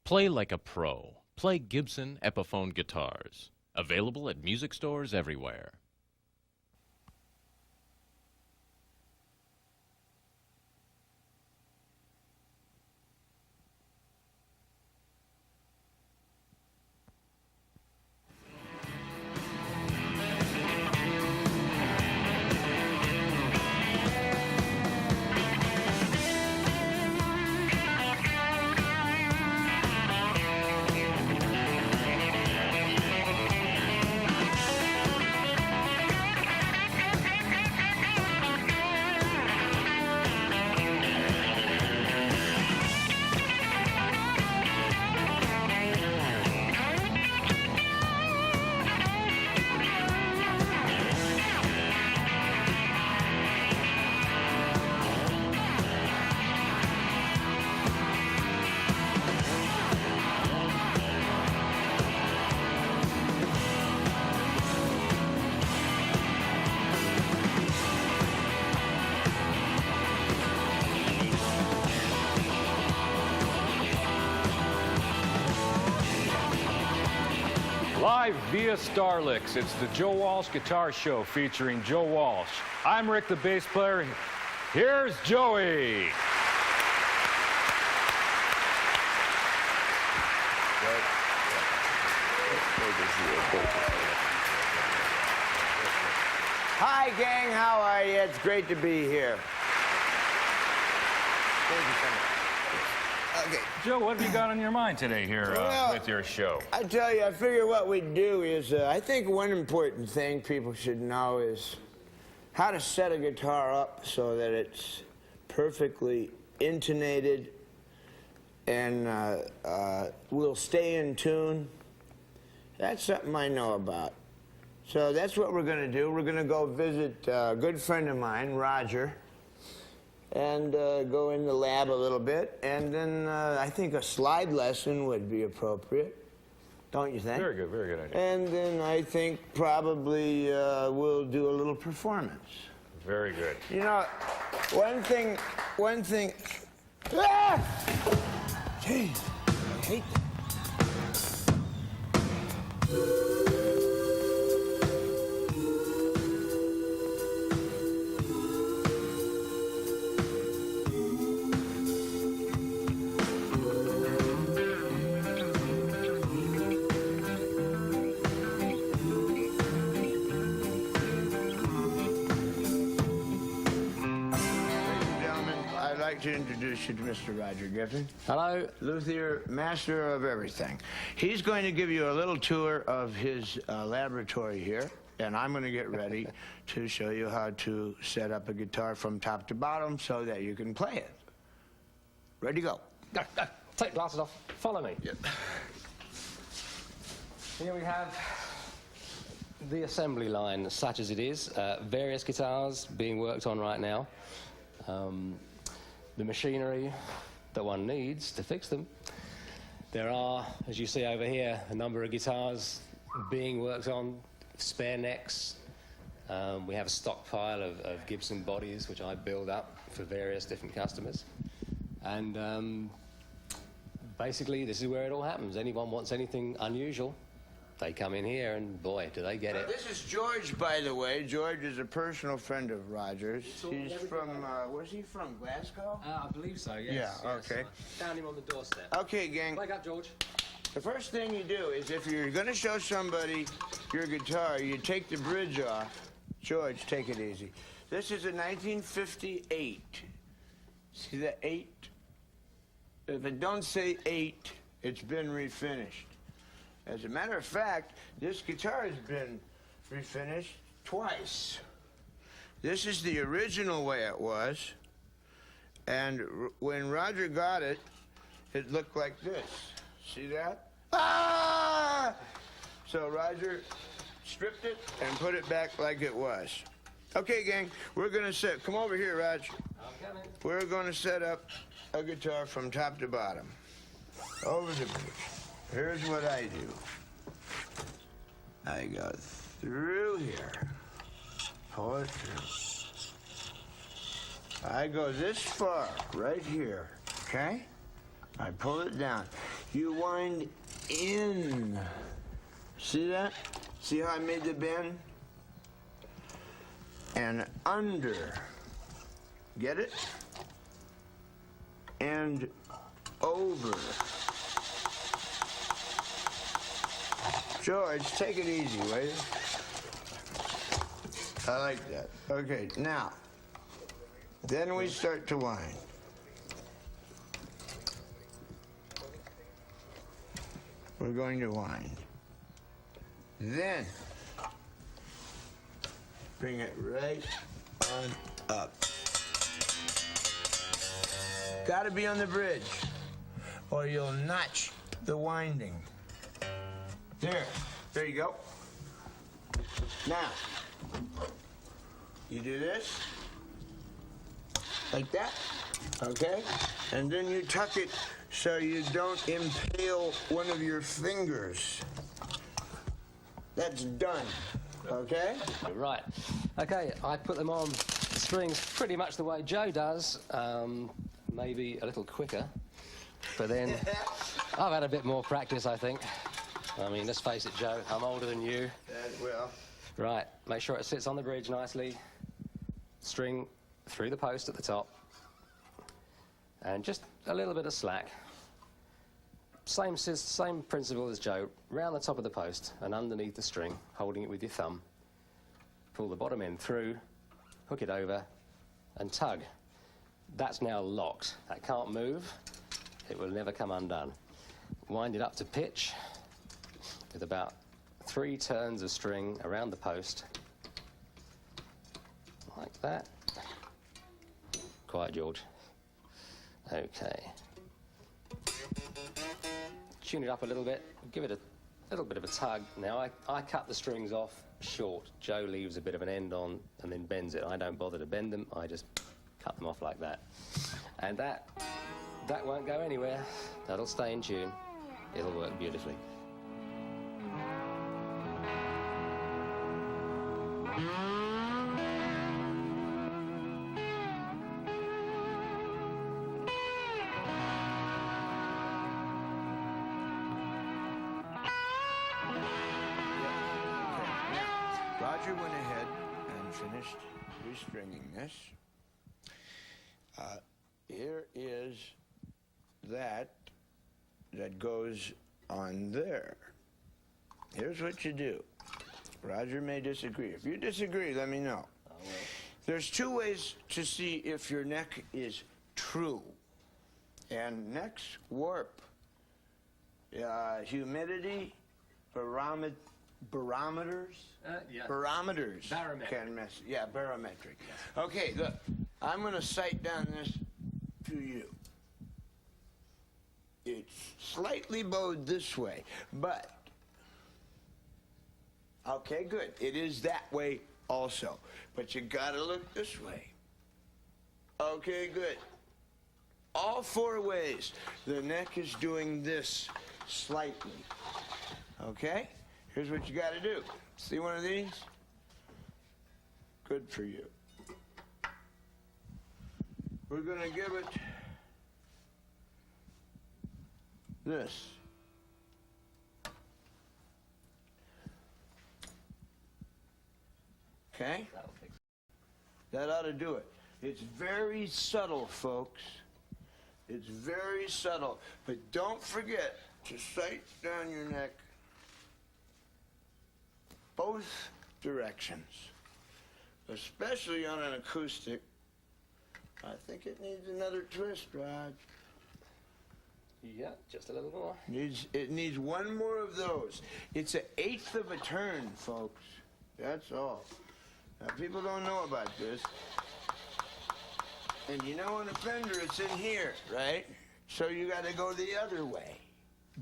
Play like a pro. Play Gibson Epiphone guitars. Available at music stores everywhere. Live via StarLicks, it's the Joe Walsh Guitar Show featuring Joe Walsh. I'm Rick, the bass player. Here's Joey. Hi, gang. How are you? It's great to be here. Okay. Joe, what have you got on your mind today here with your show? I tell you, I figure what we do is, I think one important thing people should know is how to set a guitar up so that it's perfectly intonated and will stay in tune. That's something I know about. So that's what we're going to do. We're going to go visit a good friend of mine, Roger, and go in the lab a little bit. And then I think a slide lesson would be appropriate. Don't you think? Very good idea. And then I think probably we'll do a little performance. Very good. You know, one thing, ah! Jeez, I hate that. I'd like to introduce you to Mr. Roger Giffen. Hello. Luthier, master of everything. He's going to give you a little tour of his laboratory here, and I'm going to get ready to show you how to set up a guitar from top to bottom so that you can play it. Ready, go. No, take the glasses off. Follow me. Yep. Here we have the assembly line, such as it is. Various guitars being worked on right now. The machinery that one needs to fix them. There are, as you see over here, a number of guitars being worked on, spare necks. We have a stockpile of Gibson bodies, which I build up for various different customers. And basically, this is where it all happens. Anyone wants anything unusual, they come in here, and boy, do they get it. This is George, by the way. George is a personal friend of Roger's. He's from, where's he from, Glasgow? I believe so, yes. Yeah, okay. Found him on the doorstep. Okay, gang. Wake up, George. The first thing you do is if you're going to show somebody your guitar, you take the bridge off. George, take it easy. This is a 1958. See the 8? If it don't say 8, it's been refinished. As a matter of fact, this guitar has been refinished twice. This is the original way it was, and when Roger got it, it looked like this. See that? Ah! So Roger stripped it and put it back like it was. Okay, gang, we're gonna set, come over here, Raj. I'm coming. We're gonna set up a guitar from top to bottom. Over the bridge. Here's what I do. I go through here. Pull it through. I go this far, right here, okay? I pull it down. you wind in. See that? See how I made the bend? And under. Get it? And over. George, take it easy, will you? I like that. Okay, now, then we start to wind. We're going to wind. Then, bring it right on up. Gotta be on the bridge, or you'll notch the winding. There you go. Now, you do this, like that, okay? And then you tuck it so you don't impale one of your fingers. That's done, okay? Right. Okay, I put them on strings pretty much the way Joe does, maybe a little quicker, but then I've had a bit more practice, I think. I mean, let's face it, Joe, I'm older than you. That will. Right, make sure it sits on the bridge nicely. String through the post at the top. And just a little bit of slack. Same principle as Joe. Round the top of the post and underneath the string, holding it with your thumb. Pull the bottom end through, hook it over, and tug. That's now locked. That can't move. It will never come undone. Wind it up to pitch with about 3 turns of string around the post. Like that. Quiet, George. Okay. Tune it up a little bit. Give it a little bit of a tug. Now, I cut the strings off short. Joe leaves a bit of an end on and then bends it. I don't bother to bend them. I just cut them off like that. And that won't go anywhere. That'll stay in tune. It'll work beautifully. Roger went ahead and finished restringing this. Here is that goes on there. Here's what you do. Roger may disagree. If you disagree, let me know. There's 2 ways to see if your neck is true. And necks warp. Humidity, barometers. Barometers Barometric. can mess. Yeah, barometric. Yes. Okay, look. I'm going to sight down this to you. It's slightly bowed this way, but okay, good. It is that way also, but you got to look this way. Okay, good. All 4 ways. The neck is doing this slightly. Okay? Here's what you got to do. See one of these? Good for you. We're going to give it this. Okay? That ought to do it. It's very subtle, folks. It's very subtle. But don't forget to sight down your neck both directions, especially on an acoustic. I think it needs another twist, Rod. Yeah, just a little more. It needs 1 more of those. It's 1/8 of a turn, folks. That's all. Now, people don't know about this. And you know on a fender, it's in here, right? So you got to go the other way.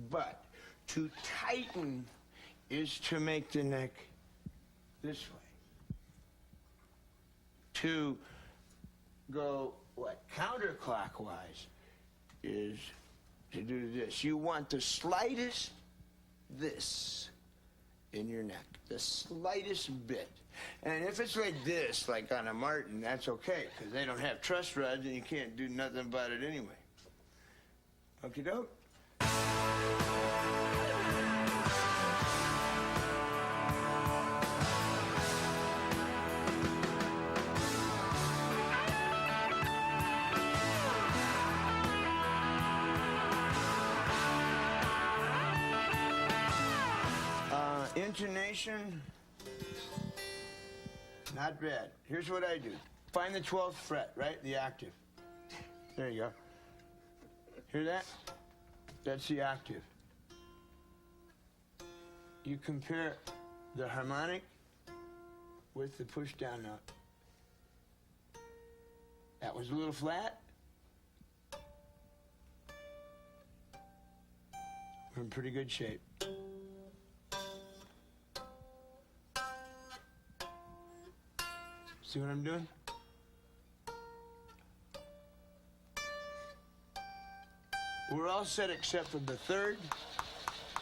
But to tighten is to make the neck this way. To go, counterclockwise is to do this. You want the slightest this in your neck, the slightest bit. And if it's like this, like on a Martin, that's okay, because they don't have truss rods and you can't do nothing about it anyway. Okie doke. Intonation, not bad. Here's what I do. Find the 12th fret, right? The octave. There you go. Hear that? That's the octave. You compare the harmonic with the push down note. That was a little flat. We're in pretty good shape. See what I'm doing? We're all set except for the third,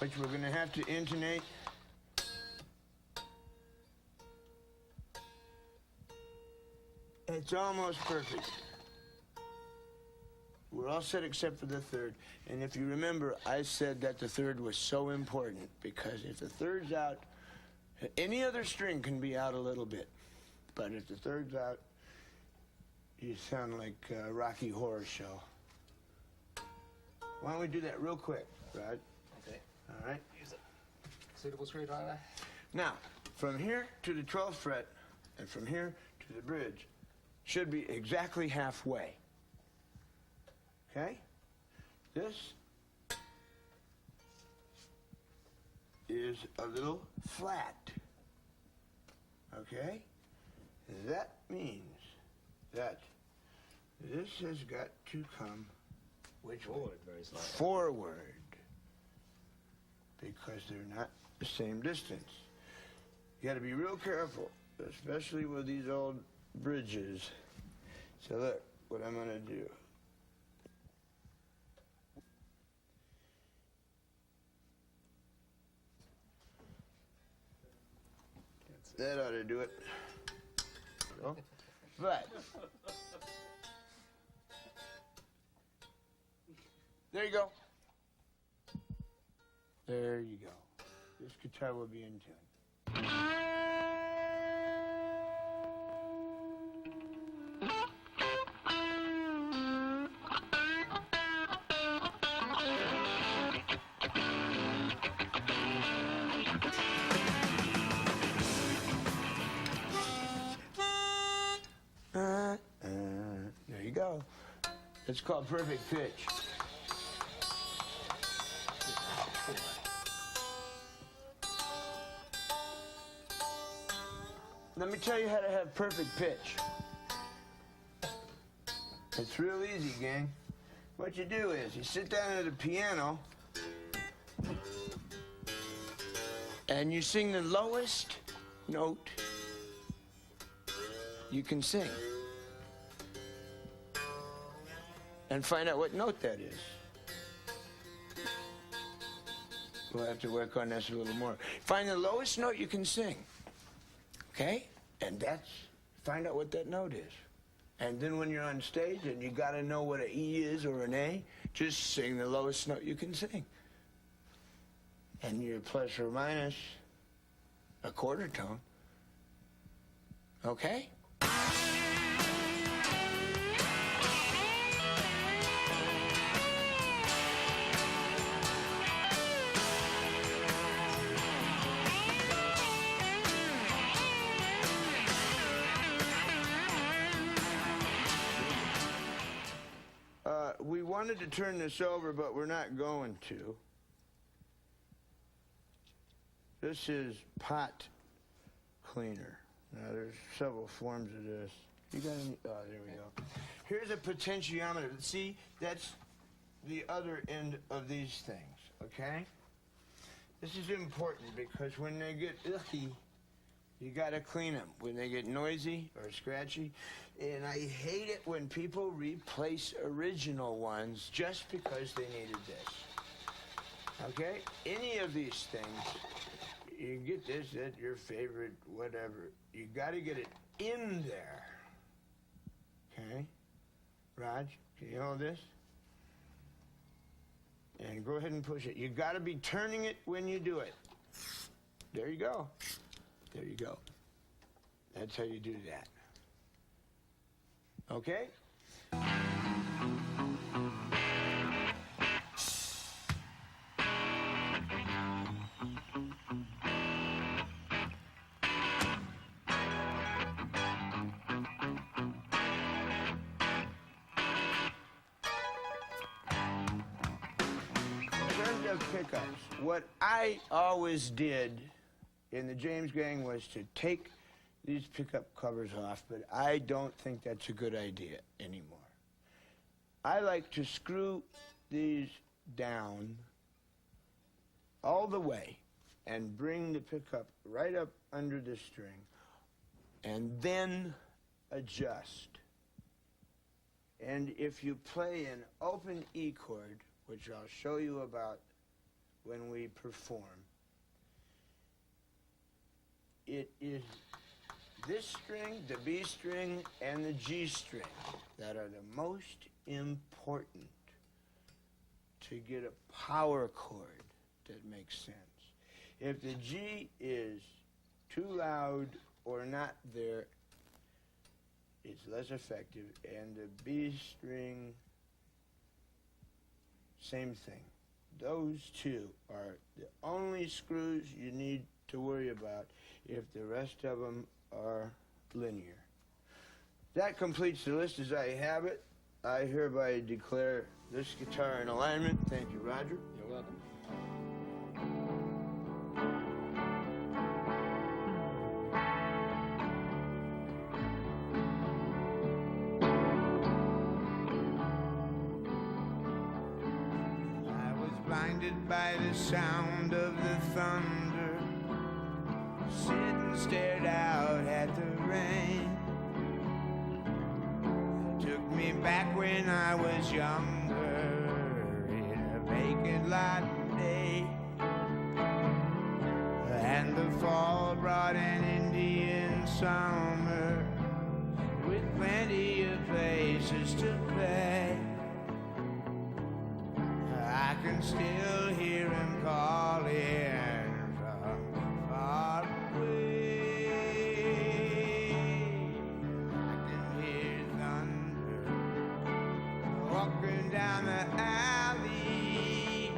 which we're going to have to intonate. It's almost perfect. We're all set except for the third. And if you remember, I said that the third was so important because if the third's out, any other string can be out a little bit. But if the third's out, you sound like a Rocky Horror Show. Why don't we do that real quick, Rod? Okay. All right. Use a suitable screwdriver. Now, from here to the 12th fret and from here to the bridge should be exactly halfway. Okay? This is a little flat. Okay? That means that this has got to come which way? Forward very slightly. Forward. Because they're not the same distance. You got to be real careful, especially with these old bridges. So look, what I'm going to do. That ought to do it. Oh. But there you go. There you go. This guitar will be in tune. There you go. It's called perfect pitch. Let me tell you how to have perfect pitch. It's real easy, gang. What you do is you sit down at the piano and you sing the lowest note you can sing. And find out what note that is. We'll have to work on this a little more. Find the lowest note you can sing. Okay? And find out what that note is. And then when you're on stage and you gotta know what an E is or an A, just sing the lowest note you can sing. And you're plus or minus a quarter tone. Okay? We wanted to turn this over, but we're not going to. This is pot cleaner. Now, there's several forms of this. You got any? Oh, there we go. Here's a potentiometer. See, that's the other end of these things, okay? This is important because when they get icky, you gotta clean them. When they get noisy or scratchy. And I hate it when people replace original ones just because they needed this. Okay? Any of these things, you get this at your favorite whatever. You gotta get it in there. Okay? Raj, can you hold this? And go ahead and push it. You got to be turning it when you do it. There you go. There you go. That's how you do that. Okay? Pickups. What I always did in the James Gang was to take these pickup covers off, but I don't think that's a good idea anymore. I like to screw these down all the way and bring the pickup right up under the string and then adjust. And if you play an open E chord, which I'll show you about when we perform, it is this string, the B string, and the G string that are the most important to get a power chord that makes sense. If the G is too loud or not there, it's less effective, and the B string, same thing. Those two are the only screws you need to worry about if the rest of them are linear. That completes the list as I have it. I hereby declare this guitar in alignment. Thank you, Roger. You're welcome. Blinded by the sound of the thunder, sit and stared out at the rain. It took me back when I was younger, in a vacant lot day, and the fall brought an Indian summer with plenty of places to play. I can still hear him calling from far away. I can hear thunder walking down the alley.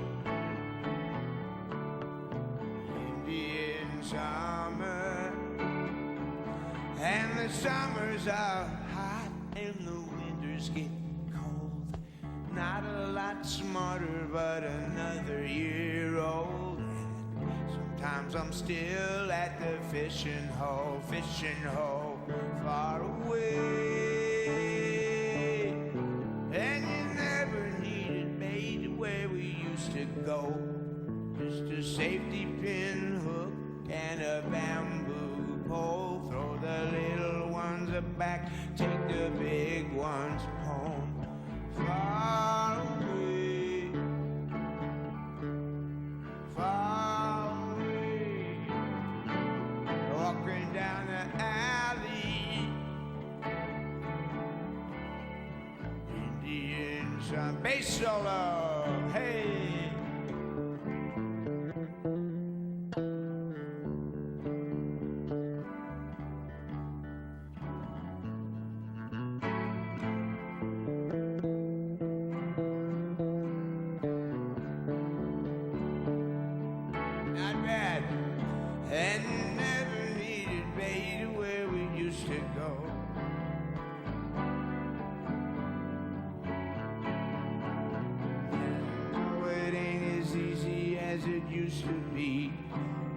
Indian summer, and the summers are hot and the winters get cold. Not a lot smarter, but another year old. Sometimes I'm still at the fishing hole, far away. And you never needed bait where we used to go. Just a safety pin hook and a bamboo pole. Throw the little ones back, take the big ones home. Far away, far away, walking down the alley. Indians on bass solo, hey.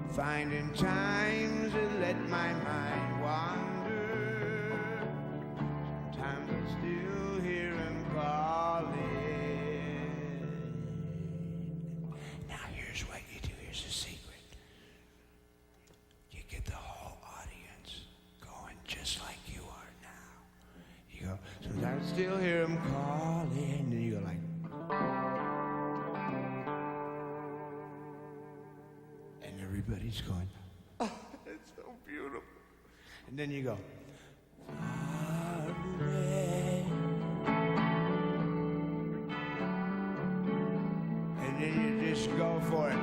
Finding times that let my mind wander. Sometimes I still hear him calling. Now here's what you do, here's the secret. You get the whole audience going just like you are now. You go, sometimes I still hear him calling, and you go like, everybody's going, oh, it's so beautiful. And then you go, far away. And Just go for it.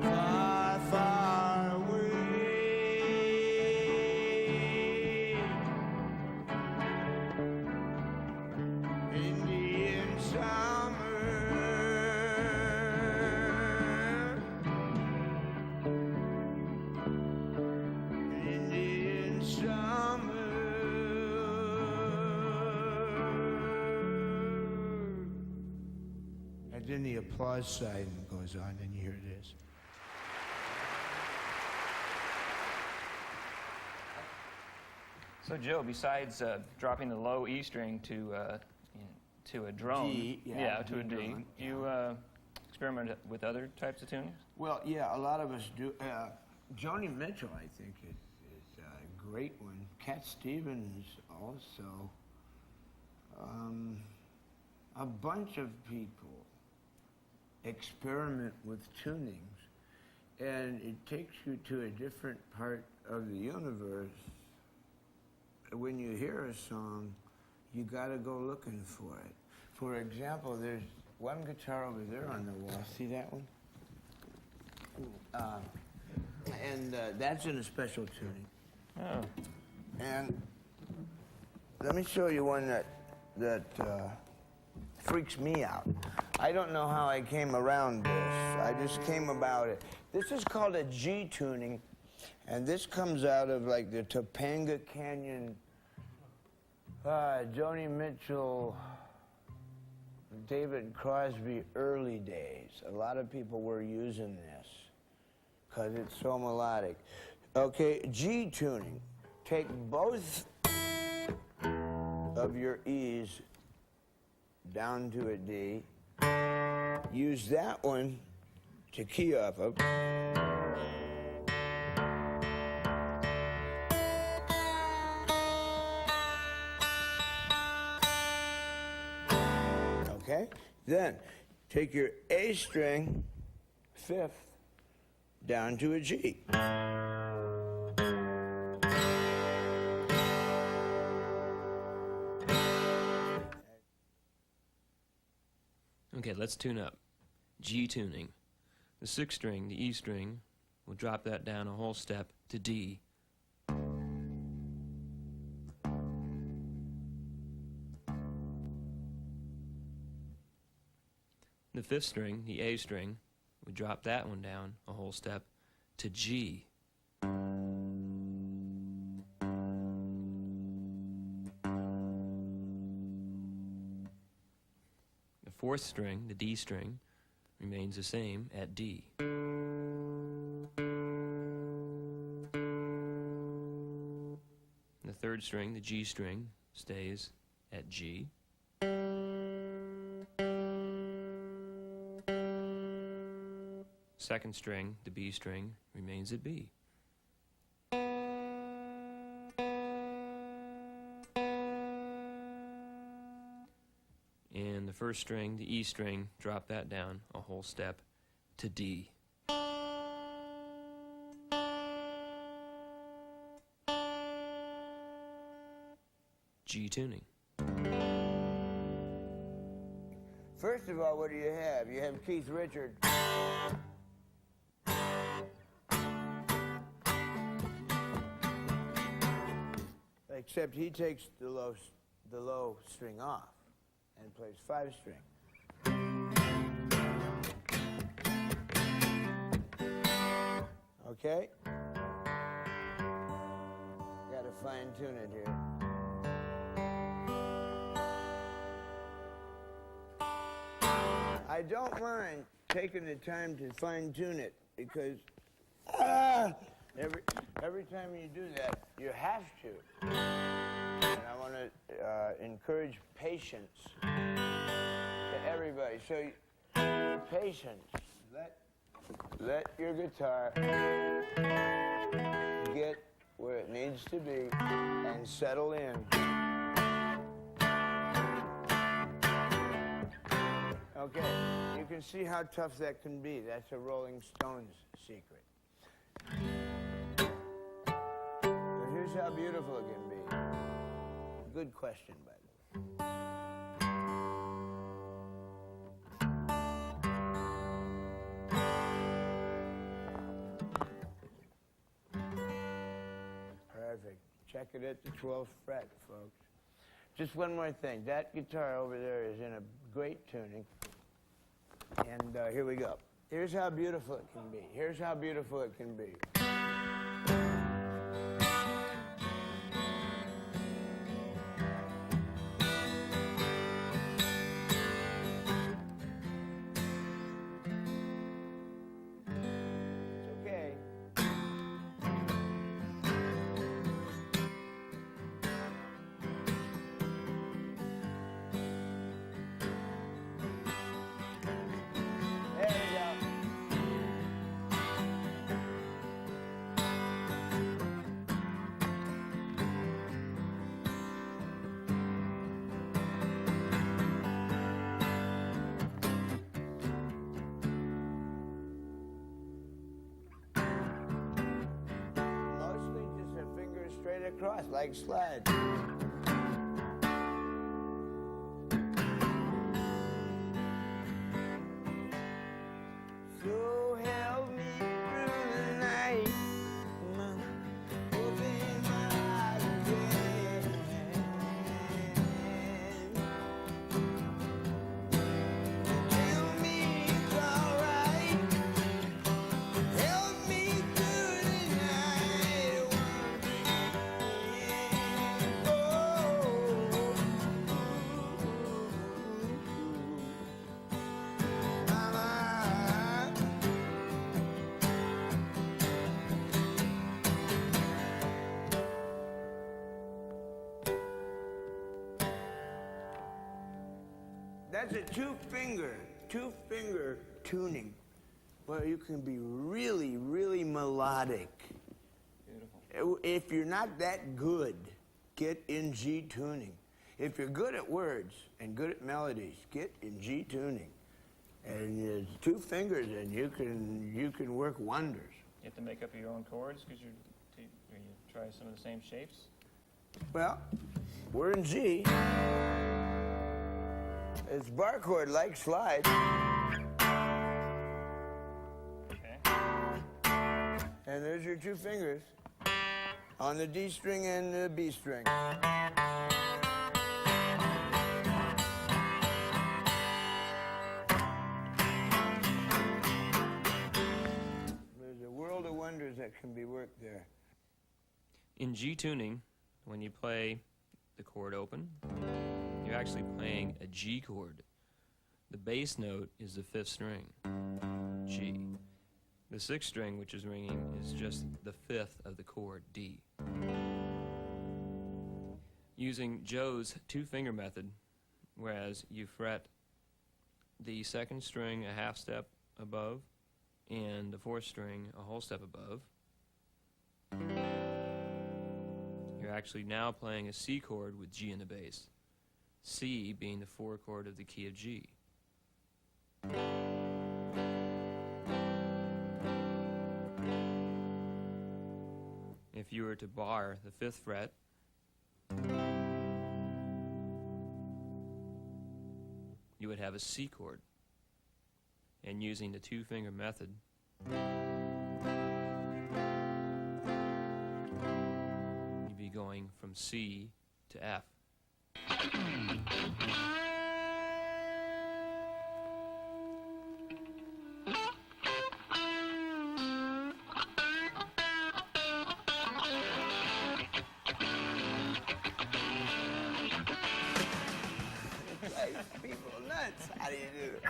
Far, far away. Indian summer. Indian summer. And then the applause side goes on, and here it is. So, Joe, besides dropping the low E string to a drone, G, yeah, to a D, drone, do you experiment with other types of tunings? Well, yeah, a lot of us do. Joni Mitchell, I think, is a great one. Cat Stevens also. A bunch of people experiment with tunings, and it takes you to a different part of the universe. When you hear a song, you gotta go looking for it. For example, there's one guitar over there on the wall. See that one? That's in a special tuning. Oh. And let me show you one that freaks me out. I don't know how I came around this. I just came about it. This is called a G tuning, and this comes out of like the Topanga Canyon, Joni Mitchell, David Crosby early days. A lot of people were using this because it's so melodic. Okay, G tuning. Take both of your E's down to a D. Use that one to key off of. Okay? Then take your A string, fifth, down to a G. Okay, let's tune up. G tuning. The sixth string, the E string, we'll drop that down a whole step to D. The fifth string, the A string, we drop that one down a whole step to G. The fourth string, the D string, remains the same at D. The third string, the G string, stays at G. Second string, the B string, remains at B. And the first string, the E string, drop that down a whole step to D. G tuning. First of all, what do you have? You have Keith Richards. Except he takes the low string off and plays five string. Okay? Gotta fine tune it here. I don't mind taking the time to fine tune it because every time you do that, you have to. And I want to encourage patience to everybody. So, patience. Let your guitar get where it needs to be and settle in. Okay, you can see how tough that can be. That's a Rolling Stones secret. But here's how beautiful it can be. Good question, by the way. Check it at the 12th fret, folks. Just one more thing. That guitar over there is in a great tuning. And here we go. Here's how beautiful it can be. Here's how beautiful it can be. It's okay. There we go. Mostly just a finger straight across, like slide. So help me through the night. Open my eyes again. Tell me it's alright. Help me through the night. Mama. That's a two-finger tuning where you can be really, really melodic. Beautiful. If you're not that good, get in G tuning. If you're good at words and good at melodies, get in G tuning. And it's two fingers, and you can work wonders. You have to make up your own chords because you try some of the same shapes. Well, we're in G. It's bar chord like slide. Okay. And there's your two fingers on the D string and the B string. There's a world of wonders that can be worked there. In G tuning, when you play the chord open, you're actually playing a G chord. The bass note is the 5th string, G. The 6th string, which is ringing, is just the 5th of the chord, D. Using Joe's two-finger method, whereas you fret the 2nd string a half step above and the 4th string a whole step above, you're actually now playing a C chord with G in the bass. C being the 4 chord of the key of G. If you were to bar the 5th fret, you would have a C chord. And using the two-finger method, you'd be going from C to F. Drives people nuts. How do you do it?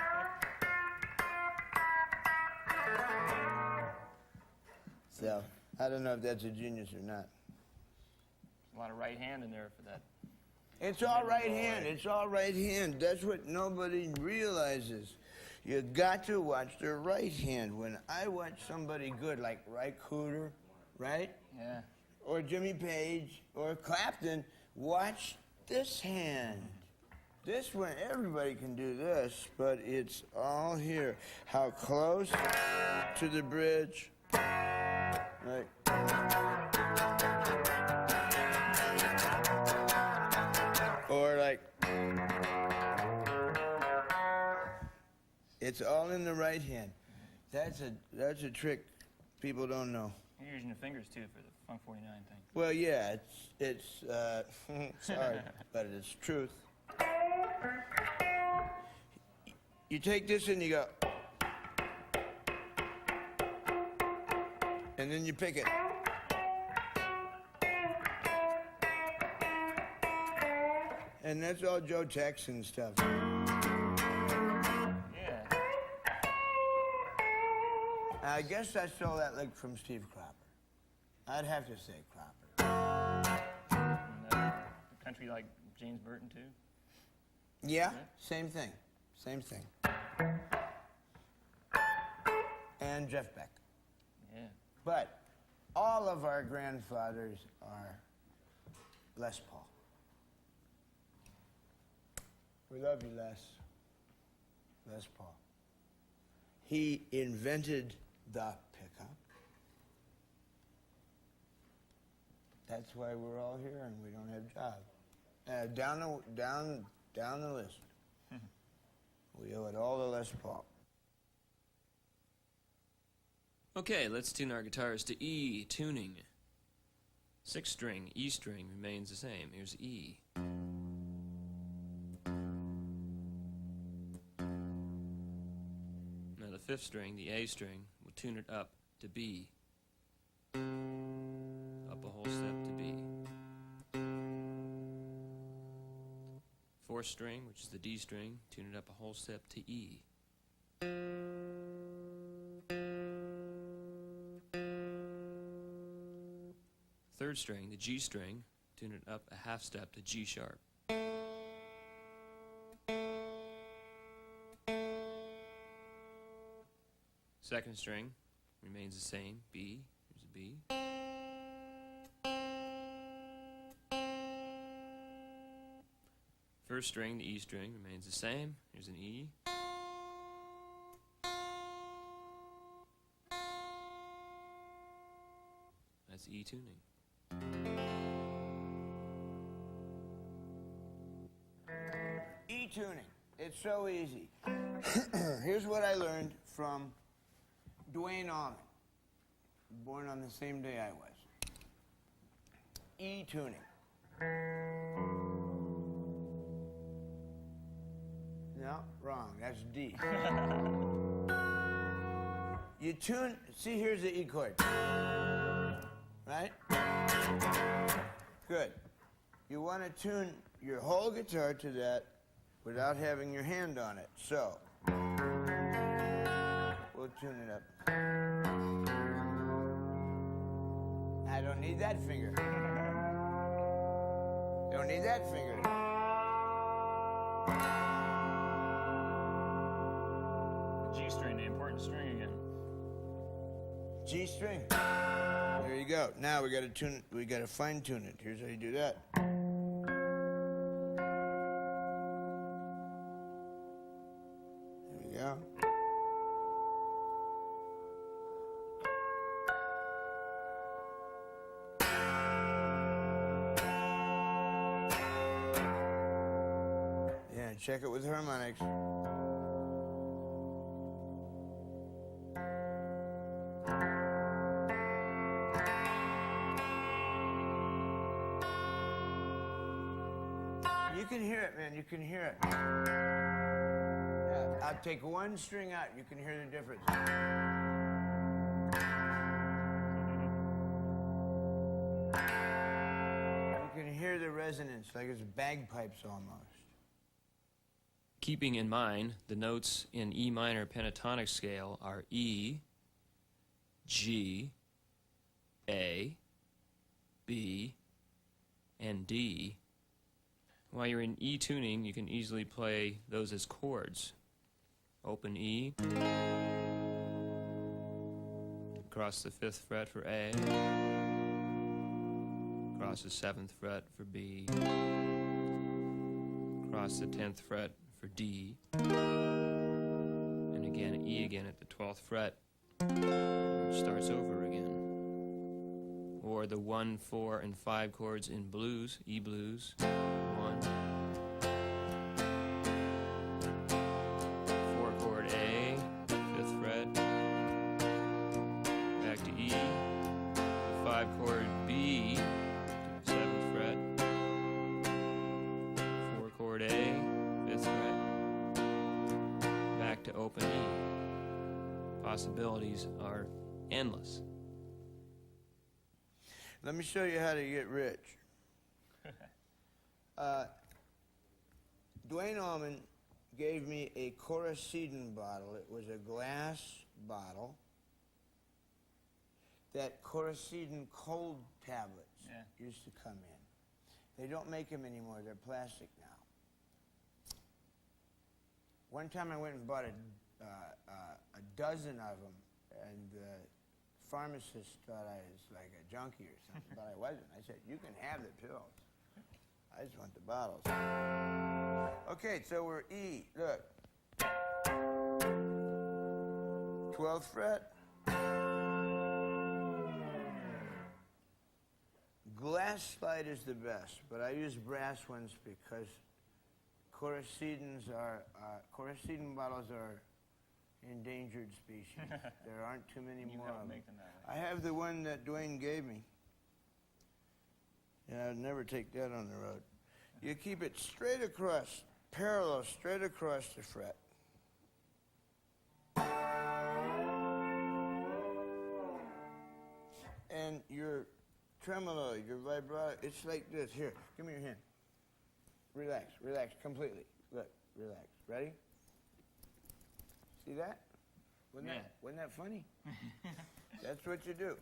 So, I don't know if that's a genius or not. A lot of right hand in there for that. It's all right hand. It's all right hand. That's what nobody realizes. You got to watch their right hand. When I watch somebody good, like Ry Cooder, right? Yeah. Or Jimmy Page, or Clapton, watch this hand. This one, everybody can do this, but it's all here. How close to the bridge, right? Or like, it's all in the right hand. That's a trick people don't know. You're using your fingers too for the Funk 49 thing. Well, yeah, it's sorry, but it's truth. You take this and you go, and then you pick it. And that's all Joe Jackson stuff. Yeah. I guess I stole that lick from Steve Cropper. I'd have to say Cropper. And, a country like James Burton too. Yeah, same thing. Same thing. And Jeff Beck. Yeah. But all of our grandfathers are Les Paul. We love you, Les. Les Paul. He invented the pickup. That's why we're all here and we don't have jobs. Down the list. We owe it all to Les Paul. Okay, let's tune our guitars to E tuning. 6-string E string remains the same. Here's E. Now the 5th string, the A string, we'll tune it up to B. Up a whole step to B. 4th string, which is the D string, tune it up a whole step to E. 3rd string, the G string, tune it up a half step to G sharp. 2nd string remains the same, B, here's a B. 1st string, the E string, remains the same, here's an E. That's E tuning. E-tuning. It's so easy. Here's what I learned from Dwayne Allman, born on the same day I was. E-tuning. No, wrong. That's D. You tune, see, here's the E chord. Right? Good. You want to tune your whole guitar to that without having your hand on it. So, we'll tune it up. I don't need that finger. Don't need that finger. G string, the important string again. G string. There you go. Now we got to tune it. We got to fine tune it. Here's how you do that. There we go. Yeah, check it with harmonics. You can hear it, man. You can hear it. Yeah. I'll take one string out. You can hear the difference. You can hear the resonance, like it's bagpipes almost. Keeping in mind, the notes in E minor pentatonic scale are E, G, A, B, and D. While you're in E tuning, you can easily play those as chords. Open E, across the 5th fret for A, across the 7th fret for B, across the 10th fret for D, and again E again at the 12th fret, which starts over again. Or the 1, 4, and 5 chords in blues, E blues, 1, 4 chord A, 5th fret, back to E, 5-chord B to the 7th fret, 4-chord A, 5th fret, back to open E. Possibilities are endless. Let me show you how to get rich. Dwayne Allman gave me a Coracidin bottle. It was a glass bottle that Coracidin cold tablets used to come in. They don't make them anymore. They're plastic now. One time I went and bought a dozen of them, and the pharmacist thought I was like a junkie or something, but I wasn't. I said, you can have the pills. I just want the bottles. Okay, so we're E. Look. 12th fret. Glass slide is the best, but I use brass ones because Coracidin bottles are endangered species. There aren't too many more of them. I have the one that Dwayne gave me. Yeah, I'd never take that on the road. You keep it straight across, parallel, straight across the fret. And your tremolo, your vibrato, it's like this. Here, give me your hand. Relax, relax completely. Look, relax. Ready? See that? Wasn't that funny? That's what you do.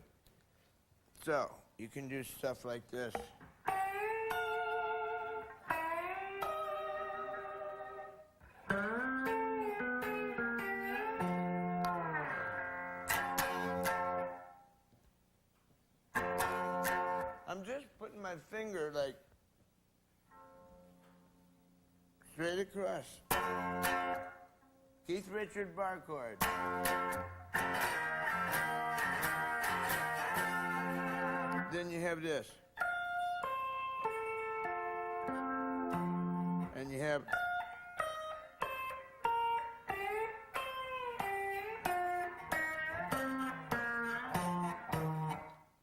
So, you can do stuff like this. I'm just putting my finger like straight across. Keith Richard bar chord. Then you have this. And you have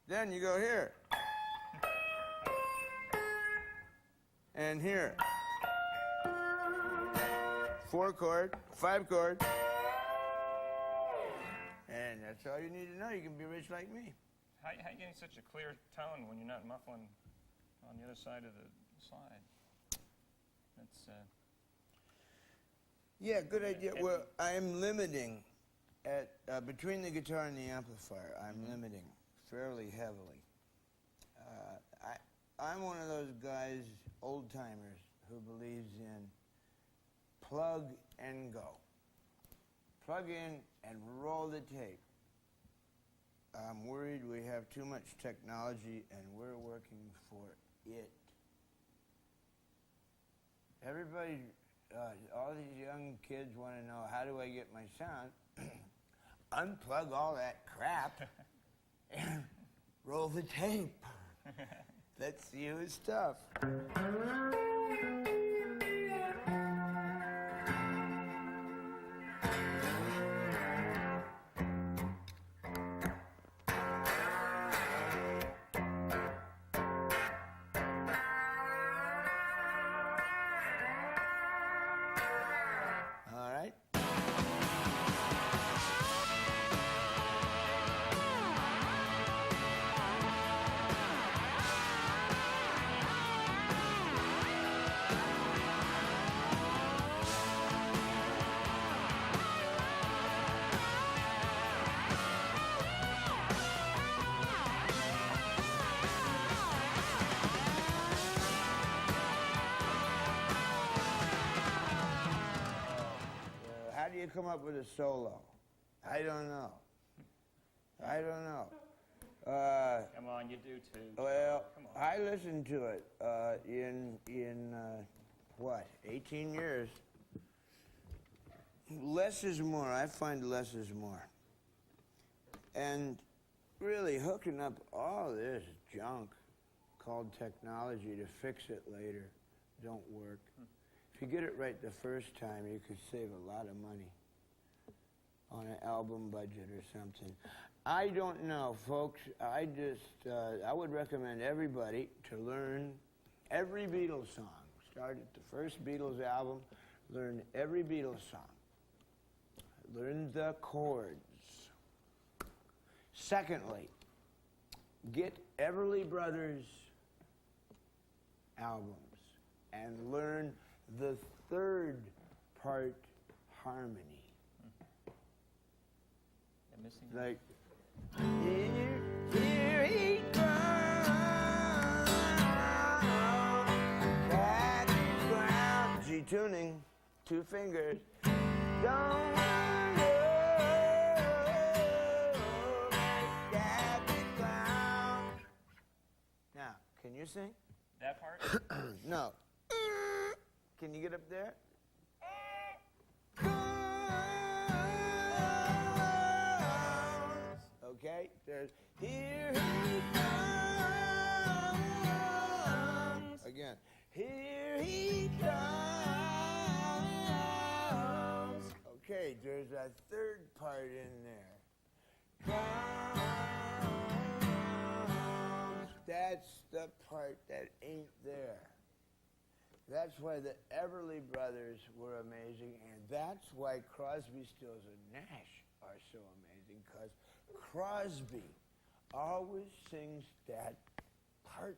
then you go here. And here. 4-chord, 5-chord. And that's all you need to know. You can be rich like me. How are you getting such a clear tone when you're not muffling on the other side of the slide? That's Yeah, good idea. Well, I'm limiting at between the guitar and the amplifier. I'm limiting fairly heavily. I'm one of those guys, old timers, who believes in plug and go. Plug in and roll the tape. I'm worried we have too much technology and we're working for it. Everybody, all these young kids want to know, how do I get my sound? Unplug all that crap and roll the tape. Let's see who's tough. All right. How do you come up with a solo? I don't know. come on, you do too. Well, Come on. I listened to it in what, 18 years. Less is more. I find less is more. And really hooking up all this junk called technology to fix it later don't work. If you get it right the first time, you could save a lot of money. on an album budget or something. I don't know, folks. I would recommend everybody to learn every Beatles song. Start at the first Beatles album, learn every Beatles song. Learn the chords. Secondly, get Everly Brothers albums and learn the third part harmony. I'm missing Like, here he comes, back to ground. G tuning, 2 fingers. Don't worry, back to ground. Now, can you sing? that part. No. Can you get up there? Okay, there's here he comes. Again, here he comes. Okay, there's a third part in there. Comes. That's the part that ain't there. That's why the Everly Brothers were amazing, and that's why Crosby, Stills, and Nash are so amazing, because Crosby always sings that part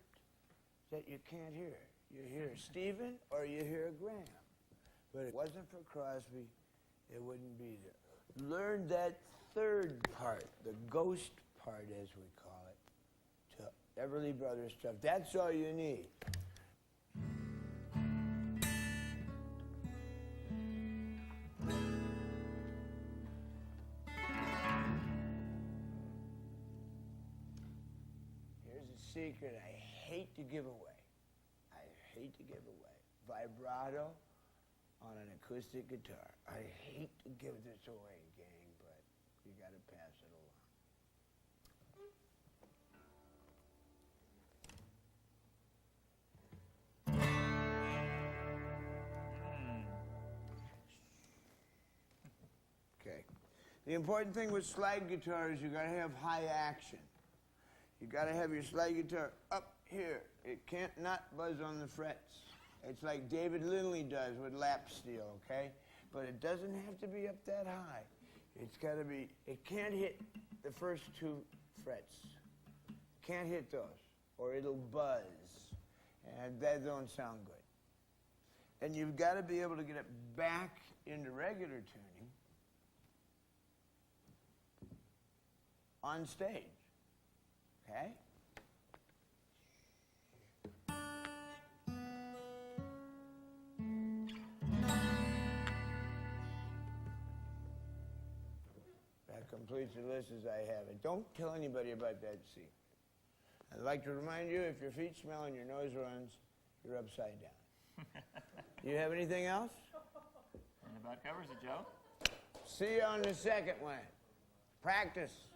that you can't hear. You hear Stephen or you hear Graham. But if it wasn't for Crosby, it wouldn't be there. Learn that third part, the ghost part as we call it, to Everly Brothers stuff. That's all you need. Secret I hate to give away. I hate to give away. Vibrato on an acoustic guitar. I hate to give this away, gang, but you got to pass it along. Okay. The important thing with slide guitar is you got to have high action. You got to have your slide guitar up here. It can't not buzz on the frets. It's like David Lindley does with lap steel, okay? But it doesn't have to be up that high. It's got to be, it can't hit the first 2 frets. Can't hit those, or it'll buzz. And that don't sound good. And you've got to be able to get it back into regular tuning on stage. Okay? That completes the list as I have it. Don't tell anybody about that secret. I'd like to remind you, if your feet smell and your nose runs, you're upside down. You have anything else? And about covers it, Joe. See you on the second one. Practice.